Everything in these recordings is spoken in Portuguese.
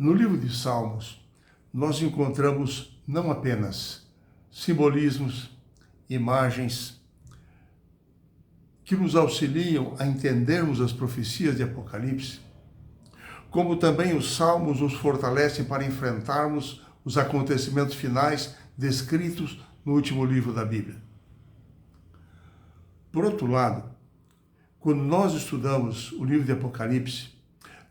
No livro de Salmos, nós encontramos não apenas simbolismos, imagens que nos auxiliam a entendermos as profecias de Apocalipse, como também os Salmos nos fortalecem para enfrentarmos os acontecimentos finais descritos no último livro da Bíblia. Por outro lado, quando nós estudamos o livro de Apocalipse,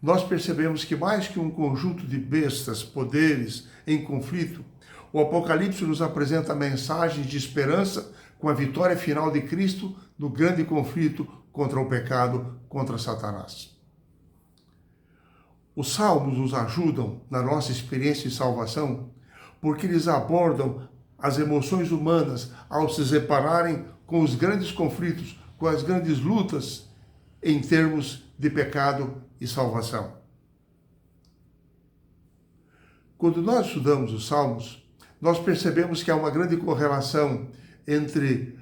nós percebemos que mais que um conjunto de bestas, poderes em conflito, o Apocalipse nos apresenta mensagens de esperança com a vitória final de Cristo no grande conflito contra o pecado, contra Satanás. Os Salmos nos ajudam na nossa experiência de salvação porque eles abordam as emoções humanas ao se depararem com os grandes conflitos, com as grandes lutas em termos de pecado e salvação. Quando nós estudamos os Salmos, nós percebemos que há uma grande correlação entre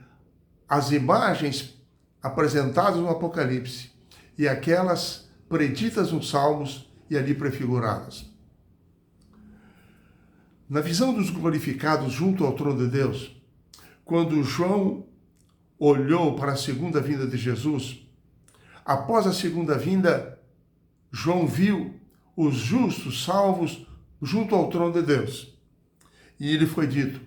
as imagens apresentadas no Apocalipse e aquelas preditas nos Salmos e ali prefiguradas. Na visão dos glorificados junto ao trono de Deus, quando João olhou para a segunda vinda de Jesus, após a segunda vinda, João viu os justos salvos junto ao trono de Deus. E lhe foi dito: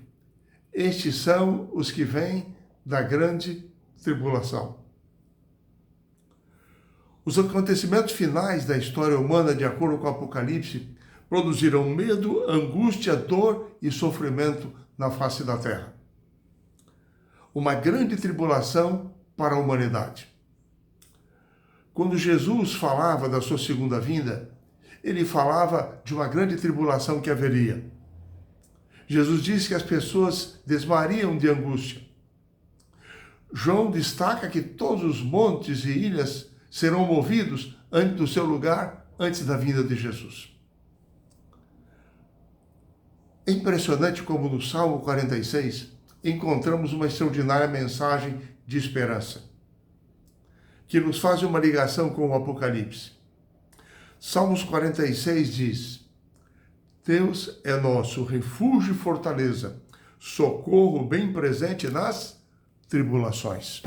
estes são os que vêm da grande tribulação. Os acontecimentos finais da história humana, de acordo com o Apocalipse, produziram medo, angústia, dor e sofrimento na face da terra. Uma grande tribulação para a humanidade. Quando Jesus falava da sua segunda vinda, ele falava de uma grande tribulação que haveria. Jesus disse que as pessoas desmaiariam de angústia. João destaca que todos os montes e ilhas serão movidos antes do seu lugar, antes da vinda de Jesus. É impressionante como no Salmo 46 encontramos uma extraordinária mensagem de esperança, que nos faz uma ligação com o Apocalipse. Salmos 46 diz: Deus é nosso refúgio e fortaleza, socorro bem presente nas tribulações.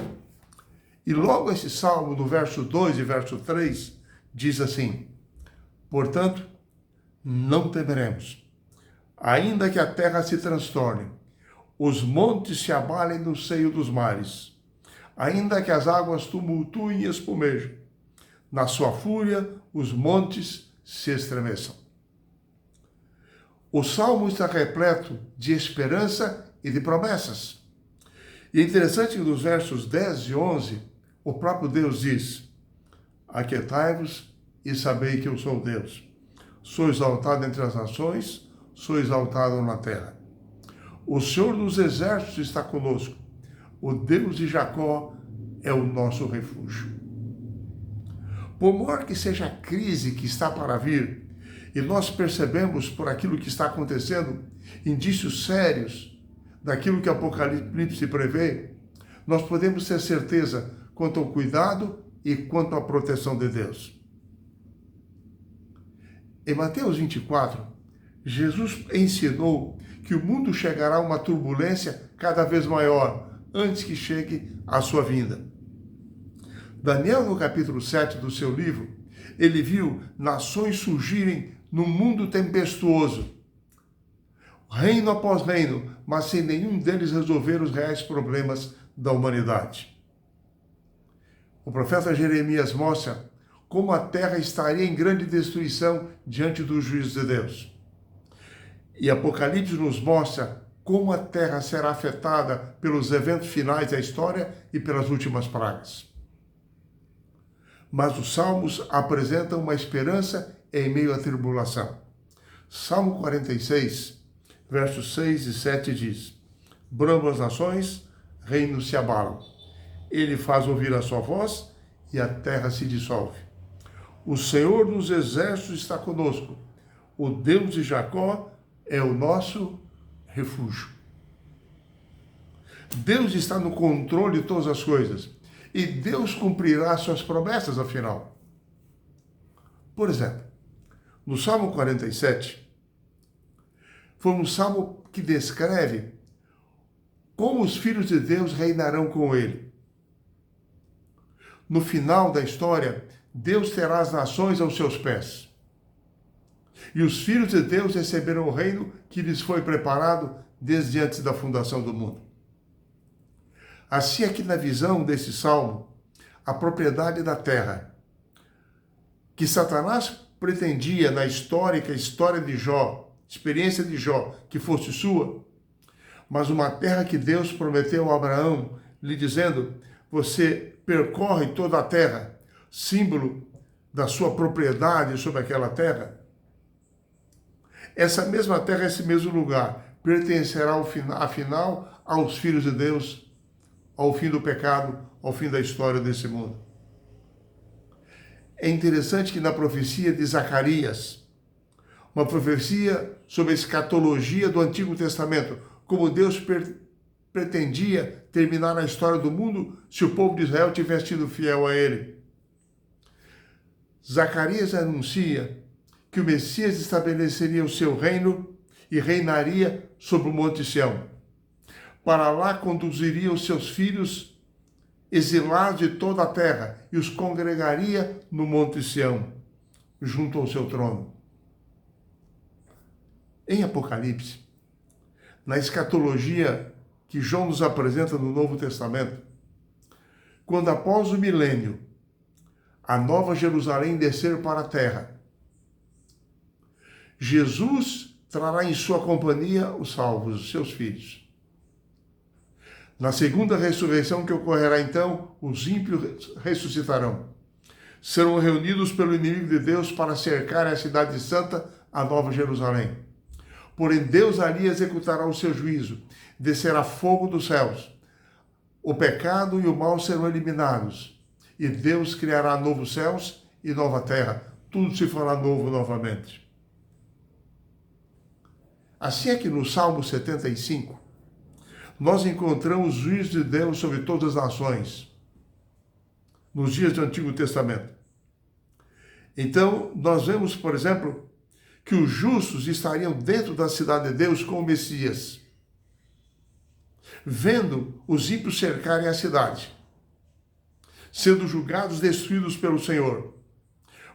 E logo esse salmo, no verso 2 e verso 3, diz assim: portanto, não temeremos, ainda que a terra se transtorne, os montes se abalem no seio dos mares, ainda que as águas tumultuem e espumejem, na sua fúria os montes se estremeçam. O salmo está repleto de esperança e de promessas. E é interessante que nos versos 10 e 11, o próprio Deus diz: aquietai-vos e sabei que eu sou Deus. Sou exaltado entre as nações, sou exaltado na terra. O Senhor dos exércitos está conosco. O Deus de Jacó é o nosso refúgio. Por maior que seja a crise que está para vir, e nós percebemos por aquilo que está acontecendo, indícios sérios daquilo que o Apocalipse prevê, nós podemos ter certeza quanto ao cuidado e quanto à proteção de Deus. Em Mateus 24, Jesus ensinou que o mundo chegará a uma turbulência cada vez maior antes que chegue a sua vinda. Daniel, no capítulo 7 do seu livro, ele viu nações surgirem num mundo tempestuoso, reino após reino, mas sem nenhum deles resolver os reais problemas da humanidade. O profeta Jeremias mostra como a terra estaria em grande destruição diante do juízo de Deus. E Apocalipse nos mostra como a terra será afetada pelos eventos finais da história e pelas últimas pragas. Mas os Salmos apresentam uma esperança em meio à tribulação. Salmo 46, versos 6 e 7 diz: bramam as nações, reinos se abalam. Ele faz ouvir a sua voz e a terra se dissolve. O Senhor dos exércitos está conosco. O Deus de Jacó é o nosso refúgio. Deus está no controle de todas as coisas. E Deus cumprirá suas promessas, afinal. Por exemplo, No Salmo 47, foi um salmo que descreve como os filhos de Deus reinarão com ele. No final da história, Deus terá as nações aos seus pés. E os filhos de Deus receberão o reino que lhes foi preparado desde antes da fundação do mundo. Assim, aqui na visão desse salmo, a propriedade da terra, que Satanás pretendia na histórica história de Jó, experiência de Jó, que fosse sua, mas uma terra que Deus prometeu a Abraão, lhe dizendo: você percorre toda a terra, símbolo da sua propriedade sobre aquela terra. Essa mesma terra, esse mesmo lugar, pertencerá afinal aos filhos de Deus, ao fim do pecado, ao fim da história desse mundo. É interessante que na profecia de Zacarias, uma profecia sobre a escatologia do Antigo Testamento, como Deus pretendia terminar a história do mundo se o povo de Israel tivesse sido fiel a ele. Zacarias anuncia que o Messias estabeleceria o seu reino e reinaria sobre o Monte Sião. Para lá conduziria os seus filhos exilados de toda a terra e os congregaria no Monte Sião, junto ao seu trono. Em Apocalipse, na escatologia que João nos apresenta no Novo Testamento, quando após o milênio, a Nova Jerusalém descer para a terra, Jesus trará em sua companhia os salvos, os seus filhos. Na segunda ressurreição que ocorrerá então, os ímpios ressuscitarão. Serão reunidos pelo inimigo de Deus para cercar a cidade santa, a Nova Jerusalém. Porém, Deus ali executará o seu juízo, descerá fogo dos céus. O pecado e o mal serão eliminados, e Deus criará novos céus e nova terra. Tudo se fará novo novamente. Assim é que no Salmo 75, nós encontramos o juízo de Deus sobre todas as nações, nos dias do Antigo Testamento. Então, nós vemos, por exemplo, que os justos estariam dentro da cidade de Deus com o Messias, vendo os ímpios cercarem a cidade, sendo julgados, destruídos pelo Senhor.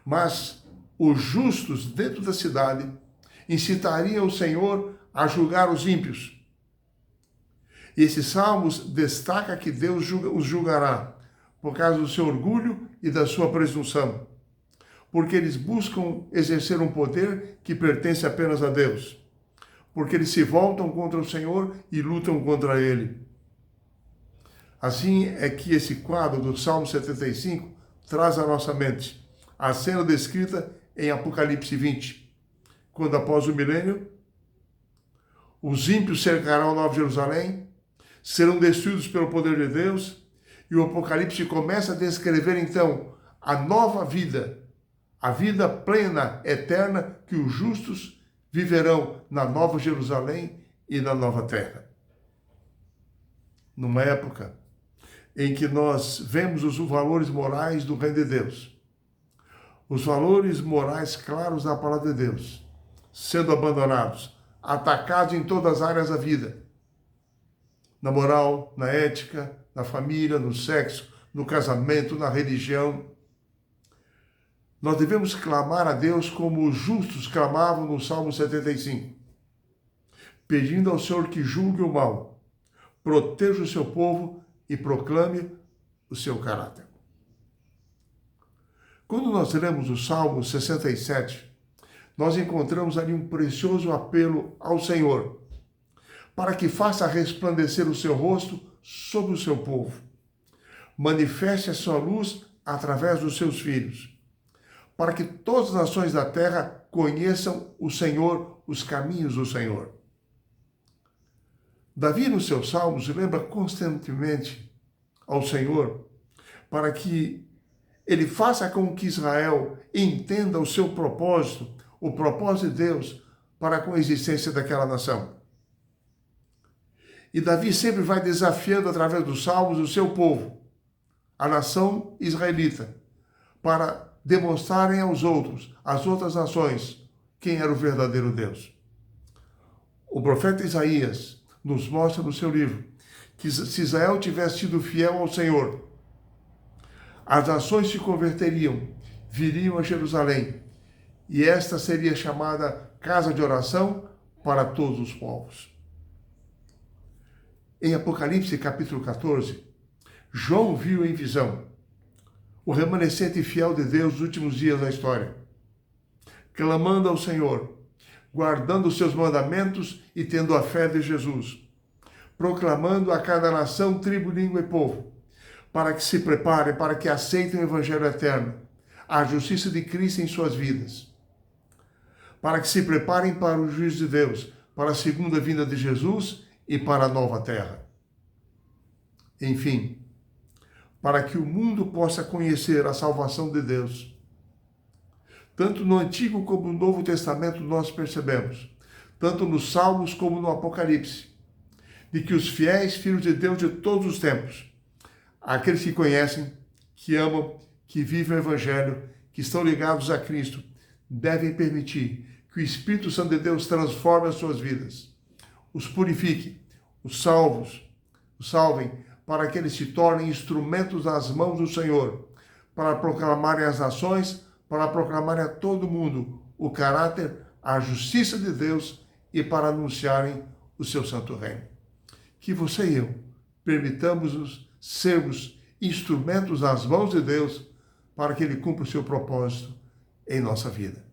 Mas os justos dentro da cidade incitariam o Senhor a julgar os ímpios. E esse Salmos destaca que Deus os julgará por causa do seu orgulho e da sua presunção, porque eles buscam exercer um poder que pertence apenas a Deus, porque eles se voltam contra o Senhor e lutam contra Ele. Assim é que esse quadro do Salmo 75 traz à nossa mente a cena descrita em Apocalipse 20, quando após o milênio, os ímpios cercarão a Nova Jerusalém, serão destruídos pelo poder de Deus, e o Apocalipse começa a descrever então a nova vida, a vida plena, eterna, que os justos viverão na Nova Jerusalém e na nova terra. Numa época em que nós vemos os valores morais do Reino de Deus, os valores morais claros da palavra de Deus, sendo abandonados, atacados em todas as áreas da vida, na moral, na ética, na família, no sexo, no casamento, na religião. Nós devemos clamar a Deus como os justos clamavam no Salmo 75, pedindo ao Senhor que julgue o mal, proteja o seu povo e proclame o seu caráter. Quando nós lemos o Salmo 67, nós encontramos ali um precioso apelo ao Senhor, para que faça resplandecer o seu rosto sobre o seu povo, manifeste a sua luz através dos seus filhos, para que todas as nações da terra conheçam o Senhor, os caminhos do Senhor. Davi, nos seus salmos, lembra constantemente ao Senhor para que ele faça com que Israel entenda o seu propósito, o propósito de Deus para com a existência daquela nação. E Davi sempre vai desafiando através dos salmos o seu povo, a nação israelita, para demonstrarem aos outros, às outras nações, quem era o verdadeiro Deus. O profeta Isaías nos mostra no seu livro que se Israel tivesse sido fiel ao Senhor, as nações se converteriam, viriam a Jerusalém, e esta seria chamada casa de oração para todos os povos. Em Apocalipse capítulo 14, João viu em visão o remanescente fiel de Deus nos últimos dias da história, clamando ao Senhor, guardando os seus mandamentos e tendo a fé de Jesus, proclamando a cada nação, tribo, língua e povo, para que se preparem, para que aceitem o Evangelho eterno, a justiça de Cristo em suas vidas, para que se preparem para o juízo de Deus, para a segunda vinda de Jesus e para a nova terra. Enfim, para que o mundo possa conhecer a salvação de Deus. Tanto no Antigo como no Novo Testamento nós percebemos, tanto nos Salmos como no Apocalipse, de que os fiéis filhos de Deus de todos os tempos, aqueles que conhecem, que amam, que vivem o Evangelho, que estão ligados a Cristo, devem permitir que o Espírito Santo de Deus transforme as suas vidas, os purifique, os salvem, para que eles se tornem instrumentos nas mãos do Senhor, para proclamarem às nações, para proclamarem a todo mundo o caráter, a justiça de Deus e para anunciarem o seu santo reino. Que você e eu permitamos-nos sermos instrumentos nas mãos de Deus para que Ele cumpra o seu propósito em nossa vida.